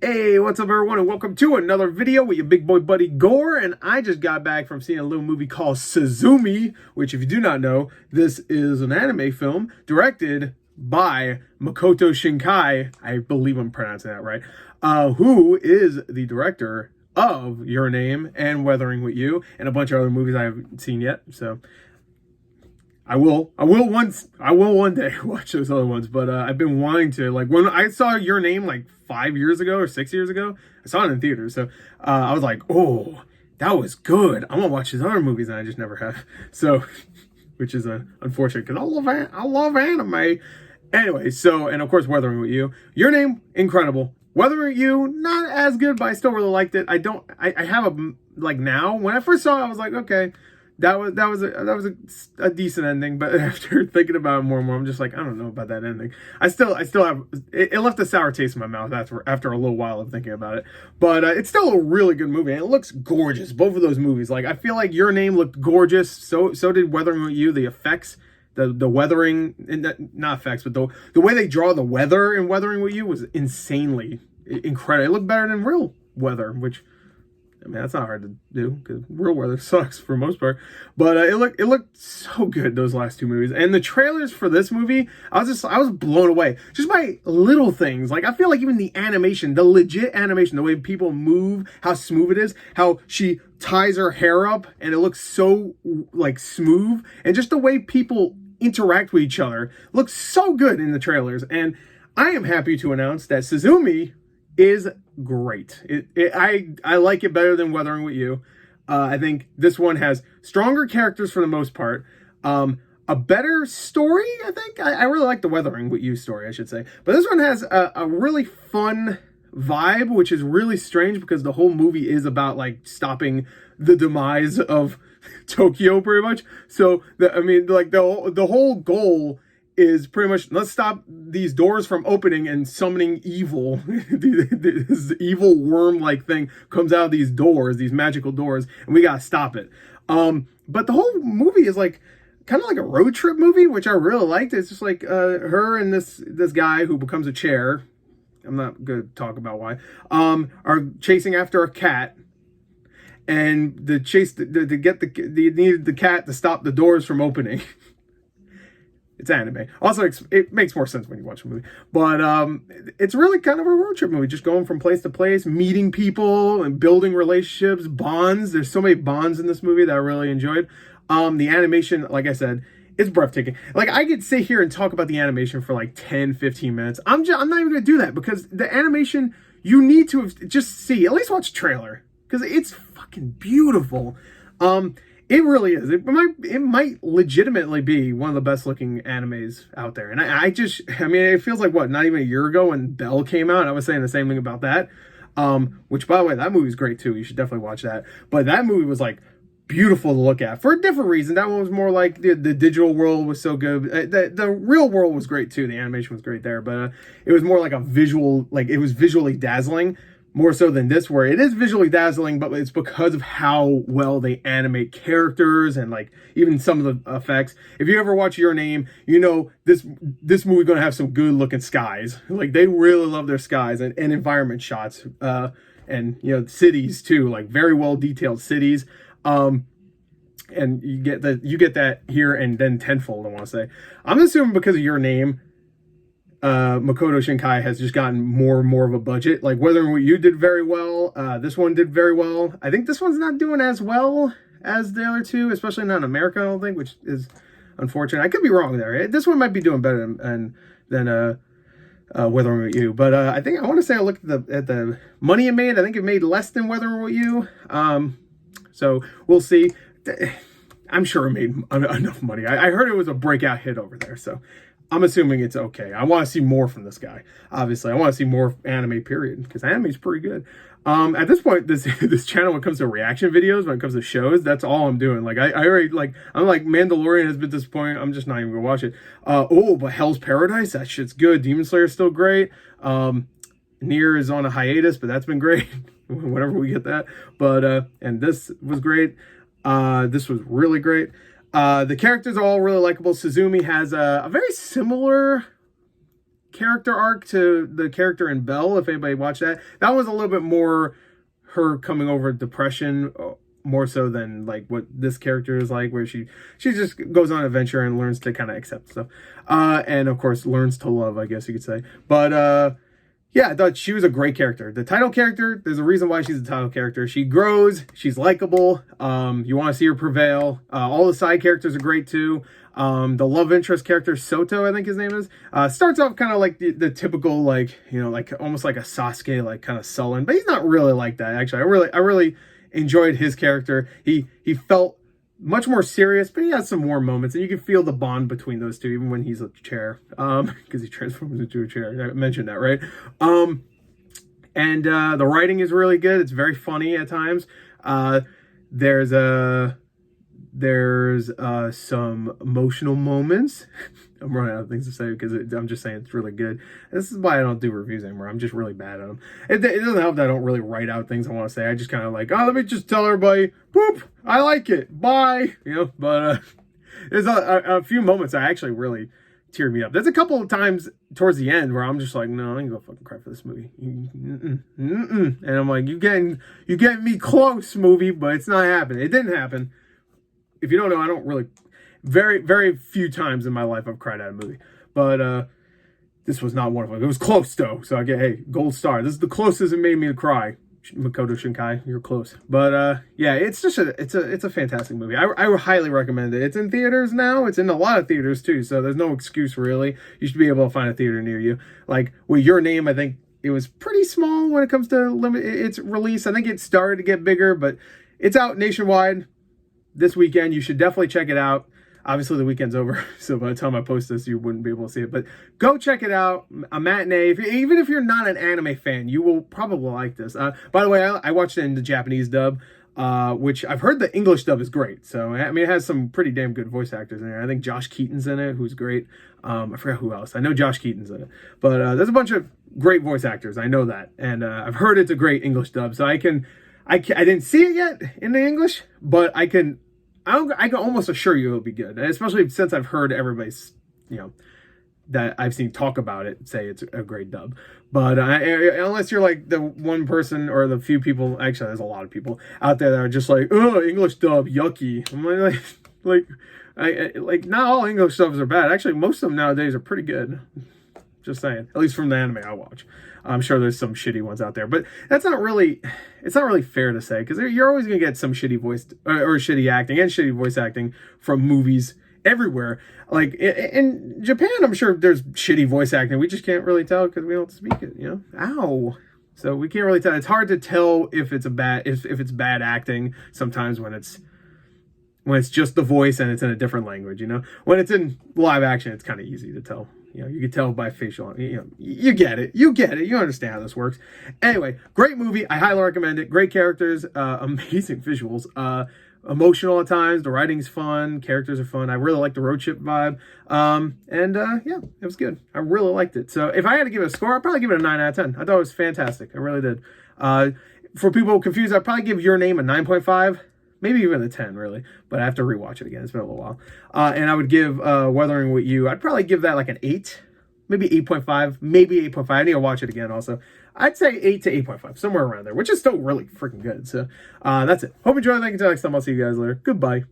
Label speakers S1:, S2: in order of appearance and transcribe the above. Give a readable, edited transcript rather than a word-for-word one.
S1: Hey, what's up everyone, and welcome to another video with your big boy buddy Gore. And I just got back from seeing a little movie called Suzumi, which, if you do not know, this is an anime film directed by Makoto Shinkai. I believe I'm pronouncing that right. Who is the director of Your Name and Weathering with You and a bunch of other movies I haven't seen yet. So I will one day watch those other ones, but I've been wanting to. Like, when I saw Your Name like 5 years ago or 6 years ago, I saw it in theaters, so I was like, oh, that was good. I'm gonna watch his other movies, and I just never have. So, which is unfortunate, because I love anime. Anyway, so, and of course, Weathering with You. Your Name, incredible. Weathering with You, not as good, but I still really liked it. I have like, now, when I first saw it, I was like, okay, that was a decent ending, but after thinking about it more and more, I'm just like, I don't know about that ending. I still have it left a sour taste in my mouth after a little while of thinking about it. But it's still a really good movie, and it looks gorgeous. Both of those movies, like, I feel like Your Name looked gorgeous. So did Weathering with You. The effects, the weathering, not effects, but the way they draw the weather in Weathering with You was insanely incredible. It looked better than real weather, which, I mean, that's not hard to do, because real weather sucks for the most part. But it looked so good, those last two movies. And the trailers for this movie, I was blown away just by little things. Like, I feel like even the animation, the legit animation, the way people move, how smooth it is, how she ties her hair up and it looks so, like, smooth, and just the way people interact with each other looks so good in the trailers. And I am happy to announce that Suzumi is great. I like it better than Weathering with You. I think this one has stronger characters for the most part. A better story, I think. I really like the Weathering with You story, I should say. But this one has a really fun vibe, which is really strange, because the whole movie is about, like, stopping the demise of Tokyo, pretty much. So, the whole goal is pretty much, let's stop these doors from opening and summoning evil. This evil worm-like thing comes out of these doors, these magical doors, and we gotta stop it. But the whole movie is like kind of like a road trip movie, which I really liked. It's just like her and this guy who becomes a chair. I'm not gonna talk about why. Are chasing after a cat. And the chase they needed the cat to stop the doors from opening. It's anime. Also, it makes more sense when you watch a movie. But it's really kind of a road trip movie, just going from place to place, meeting people and building relationships, bonds. There's so many bonds in this movie that I really enjoyed. The animation, like I said, it's breathtaking. Like, I could sit here and talk about the animation for like 10, 15 minutes. I'm not even going to do that, because the animation, you need to just see, at least watch the trailer, because it's fucking beautiful. It really is. It might legitimately be one of the best looking animes out there. And I mean, it feels like, what, not even a year ago when Belle came out, I was saying the same thing about that. Which, by the way, that movie's great too. You should definitely watch that. But that movie was, like, beautiful to look at for a different reason. That one was more like the digital world was so good. The real world was great too. The animation was great there, but it was more like a visual, like, it was visually dazzling. More so than this, where it is visually dazzling, but it's because of how well they animate characters and, like, even some of the effects. If you ever watch Your Name, you know this movie's gonna have some good looking skies. Like, they really love their skies and environment shots, and, you know, cities too, like, very well detailed cities. And you get that here, and then tenfold, I want to say. I'm assuming because of Your Name, Makoto Shinkai has just gotten more and more of a budget. Like, Weathering with You did very well. This one did very well. I think this one's not doing as well as the other two, especially not in America, I don't think, which is unfortunate. I could be wrong there. This one might be doing better than Weathering with You. But I want to say I looked at the money it made. I think it made less than Weathering with You. So we'll see. I'm sure it made enough money. I heard it was a breakout hit over there, so I'm assuming it's okay. I want to see more from this guy. Obviously, I want to see more anime, period, because anime is pretty good. At this point, this channel, when it comes to reaction videos, when it comes to shows, that's all I'm doing. Like, I already, like, I'm like, Mandalorian has been disappointing. I'm just not even gonna watch it. But Hell's Paradise, that shit's good. Demon Slayer's still great. Nier is on a hiatus, but that's been great. Whenever we get that. But and this was great. This was really great. The characters are all really likable. Suzumi has a very similar character arc to the character in Belle, if anybody watched that. That was a little bit more her coming over depression, more so than like what this character is like, where she just goes on an adventure and learns to kind of accept stuff, and of course learns to love, I guess you could say. But yeah, I thought she was a great character. The title character, there's a reason why she's the title character. She grows, she's likable, you want to see her prevail. All the side characters are great too. The love interest character, Soto, I think his name is, starts off kind of like the typical, like, you know, like almost like a Sasuke, like kind of sullen, but he's not really like that, actually. I really enjoyed his character. He felt much more serious, but he has some warm moments, and you can feel the bond between those two, even when he's a chair, because he transforms into a chair. I mentioned that, right? And the writing is really good. It's very funny at times. There's some emotional moments. I'm running out of things to say because I'm just saying it's really good. This is why I don't do reviews anymore. I'm just really bad at them. It doesn't help that I don't really write out things I want to say. I just kind of like, oh, let me just tell everybody, boop, I like it, bye. You know, but there's a few moments that actually really teared me up. There's a couple of times towards the end where I'm just like, no, I ain't gonna fucking cry for this movie. And I'm like, you getting me close, movie, but it's not happening. It didn't happen. If you don't know, I don't really, very, very few times in my life I've cried at a movie. But this was not one of them. It was close, though. So I get, hey, gold star. This is the closest it made me to cry. Makoto Shinkai, you're close. But yeah, it's just it's a fantastic movie. I would highly recommend it. It's in theaters now. It's in a lot of theaters, too. So there's no excuse, really. You should be able to find a theater near you. Like, with Your Name, I think it was pretty small when it comes to its release. I think it started to get bigger, but it's out nationwide this weekend. You should definitely check it out. Obviously, the weekend's over, so by the time I post this, you wouldn't be able to see it. But go check it out. A matinee. Even if you're not an anime fan, you will probably like this. By the way, I watched it in the Japanese dub, which I've heard the English dub is great. So, I mean, it has some pretty damn good voice actors in there. I think Josh Keaton's in it, who's great. I forgot who else. I know Josh Keaton's in it. But there's a bunch of great voice actors. I know that. And I've heard it's a great English dub. So I didn't see it yet in the English, but I can almost assure you it'll be good, especially since I've heard everybody's, you know, that I've seen talk about it say it's a great dub. But unless you're like the one person or the few people, actually there's a lot of people out there that are just like, oh, English dub, yucky. I'm like not all English dubs are bad. Actually, most of them nowadays are pretty good. Just saying, at least from the anime I watch. I'm sure there's some shitty ones out there, but it's not really fair to say, because you're always going to get some shitty voice or shitty acting and shitty voice acting from movies everywhere. Like in Japan, I'm sure there's shitty voice acting. We just can't really tell because we don't speak it, you know? Ow. So we can't really tell. It's hard to tell if it's if it's bad acting sometimes when it's just the voice and it's in a different language, you know? When it's in live action, it's kind of easy to tell. You know, you can tell by facial, you know, you get it. You understand how this works. Anyway, great movie. I highly recommend it. Great characters, amazing visuals, emotional at times. The writing's fun. Characters are fun. I really like the road trip vibe. Yeah, it was good. I really liked it. So if I had to give it a score, I'd probably give it a 9 out of 10. I thought it was fantastic. I really did. For people confused, I'd probably give Your Name a 9.5. Maybe even a 10, really. But I have to rewatch it again. It's been a little while. And I would give Weathering With You, I'd probably give that like an 8. Maybe 8.5. Maybe 8.5. I need to watch it again also. I'd say 8 to 8.5. Somewhere around there. Which is still really freaking good. So that's it. Hope you enjoyed. Thank you. Until next time. I'll see you guys later. Goodbye.